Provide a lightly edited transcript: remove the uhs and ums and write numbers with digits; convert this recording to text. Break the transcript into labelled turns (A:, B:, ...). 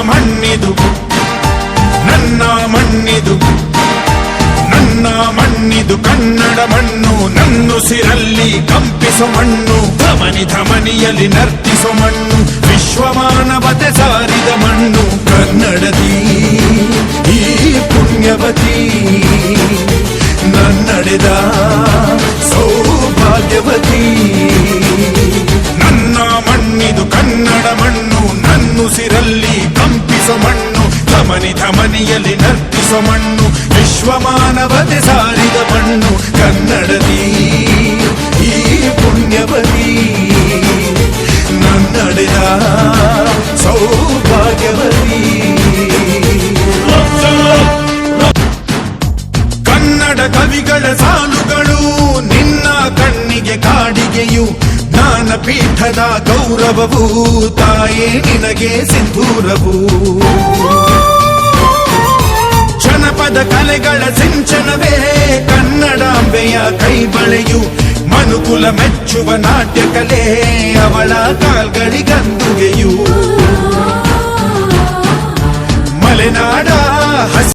A: ಮಣ್ಣಿದು ನನ್ನ ಮಣ್ಣಿದು ನನ್ನ ಮಣ್ಣಿದು ಕನ್ನಡ ಮಣ್ಣು ನನ್ನುಸಿರಲ್ಲಿ ಕಂಪಿಸೋ ಮಣ್ಣು ಧಮನಿ ಧಮನಿಯಲ್ಲಿ ನರ್ತಿಸೋ ಮಣ್ಣು ವಿಶ್ವಮಾನವತೆ ಸಾರಿದ ಮಣ್ಣು ಕನ್ನಡದಿ ಈ ಪುಣ್ಯವತಿ ನನ್ನಡೆದ ಸೌಭಾಗ್ಯವತಿ ನನ್ನ ಮಣ್ಣಿದು ಕನ್ನಡ ಮಣ್ಣು ನನ್ನುಸಿರಲ್ಲಿ ಕಂಪಿಸೋ ಮಣ್ಣು ಧಮನಿ ಧಮನಿಯಲ್ಲಿ ನರ್ತಿಸೋ ಮಣ್ಣು ವಿಶ್ವಮಾನವತೆ ಸಾರಿದ ಮಣ್ಣು ಕನ್ನಡದಿ ಈ ಪುಣ್ಯವತಿ ನನ್ನಡೆದ ಸೌಭಾಗ್ಯವತಿ ಕನ್ನಡ ಕವಿಗಳ ಸಾಲುಗಳು ನಿನ್ನ ಕಣ್ಣಿಗೆ ಕಾಡಿಗೆಯು ಜ್ಞಾನಪೀಠದ ಗೌರವವು ತಾಯೇ ನಿನಗೆ ಸಿಂಧೂರವು ಜನಪದ ಕಲೆಗಳ ಸಿಂಚನವೇ ಕನ್ನಡಾಂಬೆಯ ಕೈಬಳೆಯು ಮನುಕುಲ ಮೆಚ್ಚುವ ನಾಟ್ಯ ಕಲೆ ಅವಳ ಕಾಲ್ಗಳಿಗಂದುಗೆಯು